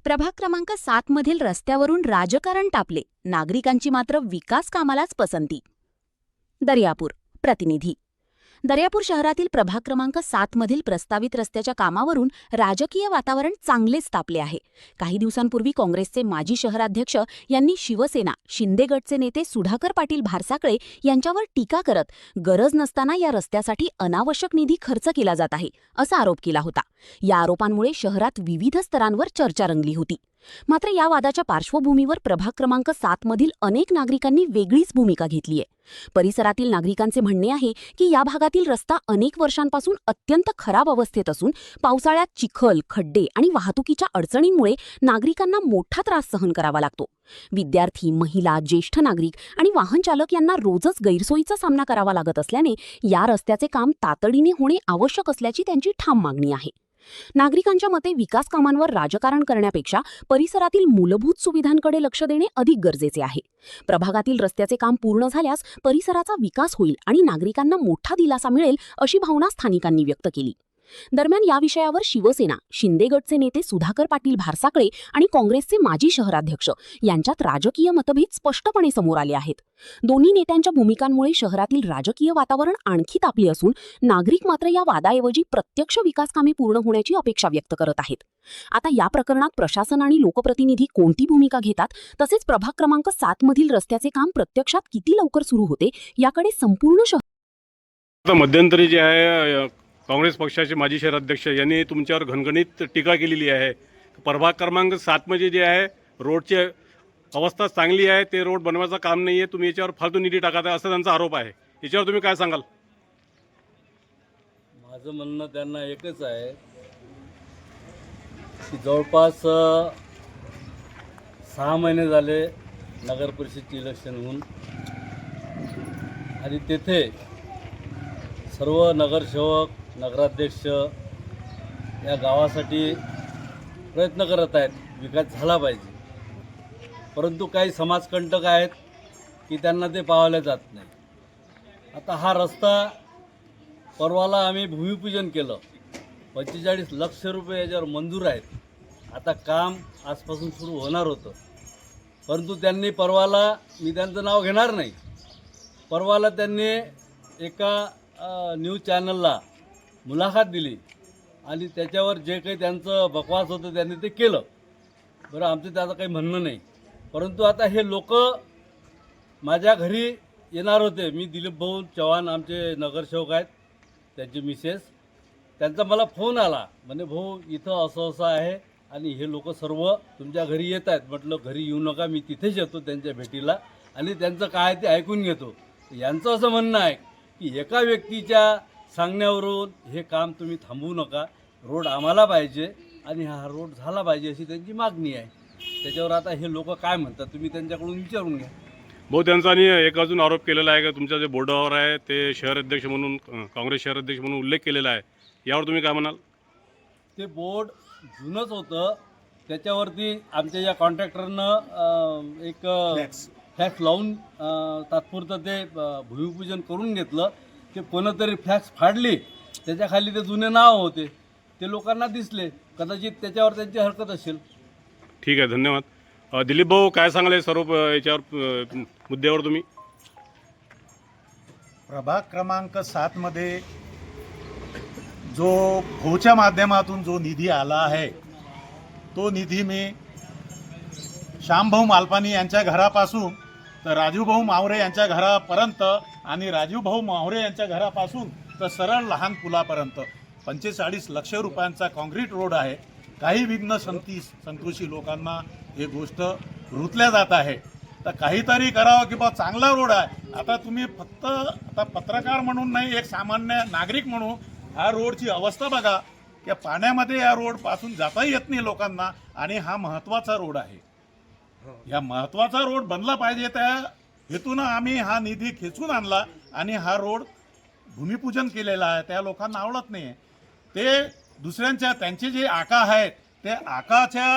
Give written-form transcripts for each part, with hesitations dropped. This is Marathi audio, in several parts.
प्रभाग क्रमांक 7 मधील रस्त्यावरून राजकारण तापले, नागरिकांची मात्र विकास कामालाच पसंती. दर्यापूर प्रतिनिधी. दर्यापूर शहरातील प्रभाग क्रमांक 7 मधील प्रस्तावित रस्त्याच्या कामावरून राजकीय वातावरण चांगलेच तापले आहे. काही दिवसांपूर्वी काँग्रेसचे माजी शहराध्यक्ष यांनी शिवसेना शिंदे गटचे नेते सुधाकर पाटील भारसाकळे यांच्यावर टीका करत गरज नसताना या रस्त्यासाठी अनावश्यक निधी खर्च केला जात आहे असा आरोप केला होता. या आरोपांमुळे शहरात विविध स्तरांवर चर्चा रंगली होती. मात्र या वादाच्या पार्श्वभूमीवर प्रभाग क्रमांक 7 मधील अनेक नागरिकांनी वेगळीच भूमिका घेतलीय. परिसरातील नागरिकांचे म्हणणे आहे की या भागातील रस्ता अनेक वर्षांपासून अत्यंत खराब अवस्थेत असून पावसाळ्यात चिखल, खड्डे आणि वाहतुकीच्या अडचणींमुळे नागरिकांना मोठा त्रास सहन करावा लागतो. विद्यार्थी, महिला, ज्येष्ठ नागरिक आणि वाहन चालक यांना रोजच गैरसोयीचा सामना करावा लागत असल्याने या रस्त्याचे काम तातडीने होणे आवश्यक असल्याची त्यांची ठाम मागणी आहे. नागरिकांच्या मते विकास कामांवर राजकारण करण्यापेक्षा परिसरातील मूलभूत सुविधांकडे लक्ष देणे अधिक गरजेचे आहे. प्रभागातील रस्त्याचे काम पूर्ण झाल्यास परिसराचा विकास होईल आणि नागरिकांना मोठा दिलासा मिळेल अशी भावना स्थानिकांनी व्यक्त केली. दरम्यान या विषयावर शिवसेना शिंदे गटचे नेते सुधाकर पाटील भारसाकळे आणि काँग्रेसचे माजी शहराध्यक्ष यांच्यात राजकीय मतभेद स्पष्टपणे समोर आले आहेत. दोन्ही नेत्यांच्या भूमिकांमुळे शहरातील राजकीय वातावरण आणखी तापले असून नागरिक मात्र या वादाऐवजी प्रत्यक्ष विकास कामे पूर्ण होण्याची अपेक्षा व्यक्त करत आहेत. आता या प्रकरणात प्रशासन आणि लोकप्रतिनिधी कोणती भूमिका घेतात, तसेच प्रभाग क्रमांक 7 मधील रस्त्याचे काम प्रत्यक्षात किती लवकर सुरू होते याकडे संपूर्ण आता मध्यंतरी जे आहे काँग्रेस पक्षाचे माजी शहराध्यक्ष यांनी तुमच्यावर घणघणीत टीका केलेली आहे. प्रभाग क्रमांक 7 मध्ये जे आहे रोडची अवस्था चांगली आहे, ते रोड बनवायचं काम नाही आहे, तुम्ही याच्यावर फालतू निधी टाकत आहे असा त्यांचा आरोप आहे. याच्यावर तुम्ही काय सांगाल? माझं म्हणणं त्यांना एकच आहे की जवळपास 6 महिने झाले नगर परिषदचे इलेक्शन होऊन आणि तेथे सर्व नगरसेवक नगराध्यक्ष या गावासाठी प्रयत्न करत आहेत, विकास झाला पाहिजे. परंतु काही समाजकंटक आहेत की त्यांना ते पाळले जात नाही. आता हा रस्ता परवाला आम्ही भूमिपूजन केलं, 45 लाख रुपये याच्यावर मंजूर आहेत. आता काम आजपासून सुरू होणार होतं, परंतु त्यांनी परवाला, मी त्यांचं नाव घेणार नाही, परवाला त्यांनी एका न्यूज चॅनलला मुलाखत दिली आणि त्याच्यावर जे काही त्यांचं बकवास होतं त्यांनी ते केलं. बरं, आमचं त्याचं काही म्हणणं नाही. परंतु आता हे लोक माझ्या घरी येणार होते. मी दिलीप भाऊ चव्हाण आमचे नगरसेवक आहेत, त्यांचे मिसेस, त्यांचा मला फोन आला, म्हणे भाऊ इथं असं असं आहे आणि हे लोक सर्व तुमच्या घरी येत आहेत. म्हटलं घरी येऊ नका, मी तिथेच येतो त्यांच्या भेटीला आणि त्यांचं काय ते ऐकून घेतो. यांचं असं म्हणणं आहे की एका व्यक्तीच्या सांगण्यावरून हे काम तुम्ही थांबवू नका, रोड आम्हाला पाहिजे आणि हा रोड झाला पाहिजे अशी त्यांची मागणी आहे. त्याच्यावर आता हे लोक काय म्हणतात तुम्ही त्यांच्याकडून विचारून घ्या. भाऊ, त्यांचा आणि एक अजून आरोप केलेला आहे की तुमच्या जे बोर्डावर आहे ते शहराध्यक्ष म्हणून, काँग्रेस शहराध्यक्ष म्हणून उल्लेख केलेला आहे. यावर तुम्ही काय म्हणाल? ते बोर्ड जुनंच होतं, त्याच्यावरती आमच्या या कॉन्ट्रॅक्टरनं एक फ्लॅक्स लावून तात्पुरतं ते भूमिपूजन करून घेतलं. ते कोणतरी फ्लॅक्स फाडली, त्याच्याखाली ते जुने नाव होते, ते लोकांना दिसले, कदाचित त्याच्यावर त्यांची हरकत असेल. ठीक आहे, धन्यवाद. दिलीप भाऊ, काय सांगाल सर्व याच्यावर मुद्द्यावर तुम्ही? प्रभाग क्रमांक 7 मध्ये जो भोच्या माध्यमातून जो निधी आला आहे, तो निधी मी श्यामभाऊ मालपानी यांच्या घरापासून तर राजूभाऊ मावरे यांच्या घरापर्यंत आणि राजूभाऊ मावरे यांच्या घरापासून तर सरळ लहान पुलापर्यंत 45 लाख रुपयांचा काँक्रीट रोड आहे. काही विघ्न संतोषी लोकांना हे गोष्ट रुतल्या जात आहे. तर काहीतरी करावं की बा चांगला रोड आहे. आता तुम्ही फक्त आता पत्रकार म्हणून नाही, एक सामान्य नागरिक म्हणून ह्या रोडची अवस्था बघा की पाण्यामध्ये या रोडपासून जाता येत नाही लोकांना आणि हा महत्त्वाचा रोड आहे. या महत्त्वाचा रोड बनला पाहिजे, त्या हेतून आम्ही हा निधी खेचून आणला आणि हा रोड भूमिपूजन केलेला आहे. त्या लोकांना आवडत नाही. ते दुसऱ्यांच्या त्यांचे जे आका आहेत ते आकाच्या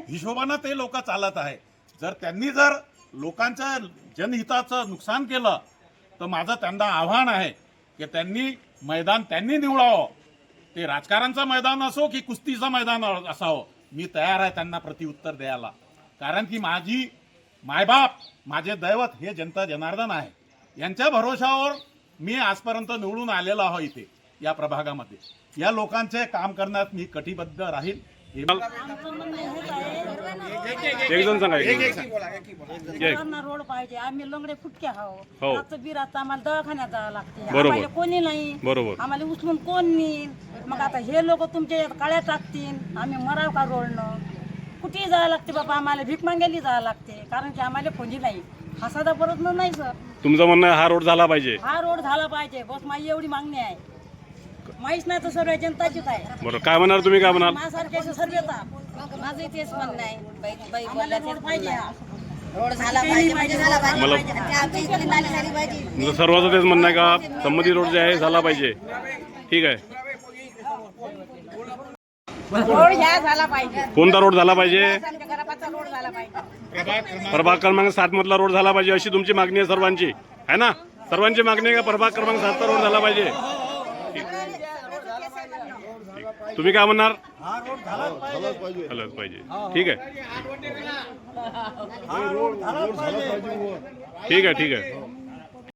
हिशोबानं ते लोक चालत आहे. त्यांनी जर लोकांच्या जनहिताचं नुकसान केलं तर माझं त्यांना आव्हान आहे की त्यांनी मैदान त्यांनी निवडावं. ते राजकारणाचं मैदान असो की कुस्तीचं मैदान असावं, मी तयार आहे त्यांना प्रत्युत्तर द्यायला. कारण की माझी मायबाप माझे दैवत हे जनता जनार्दन आहे. यांच्या भरोशावर मी आजपर्यंत निवडून आलेलो आहो. इथे या प्रभागामध्ये या लोकांचे काम करण्यात मी कटिबद्ध राहील. हे एक जण सांगा, एक जण. लोकांना रोड पाहिजे. आम्ही लंगडे फुटके हो. आहोत. रात्र बिरात आम्हाला दवाखान्यात जावं लागते. बरोबर. आम्हाला कोणी नाही. बरोबर. आम्हाला उचलून कोण नेईल. मग आता हे लोक तुमच्या यात काळ्या टाकतील. आम्ही मराव का रोडनं कुठेही जावं लागते बाबा. आम्हाला भीक मागायला जावं लागते. कारण की आम्हाला कोणी नाही. हा साधा परत नाही सर. तुमचं म्हणणं आहे हा रोड झाला पाहिजे. हा रोड झाला पाहिजे. बस माझी एवढी मागणी आहे. माहीच नाही तर सर्व जनताचीच आहे. बरं, काय म्हणाल तुम्ही, काय म्हणाल? माझ्यासारखे सर्व येतात. माझं तेच म्हणणं आहे. आम्हाला रोड पाहिजे. रोड झाला पाहिजे म्हणजे झाला पाहिजे. मला आणि आमच्या इथली नाली झाली पाहिजे. तुमचं सर्वांचं तेच म्हणणं आहे का संबंधित रोड जे आहे झाला पाहिजे? ठीक आहे. रोड ह्या झाला पाहिजे. कोणता रोड झाला पाहिजे? आमच्या घरापासून रोड झाला पाहिजे. प्रभाग क्रमांक 7 मधला रोड झाला पाहिजे अशी तुमची मागणी आहे सर्वांची, आहे ना? सर्वांची मागणी आहे का प्रभाग क्रमांक 7 चा रोड झाला पाहिजे? तुम्ही काय म्हणणार? हा रोड झालाच पाहिजे. झालाच पाहिजे. ठीक आहे, हा रोड झालाच पाहिजे. ठीक आहे, ठीक आहे.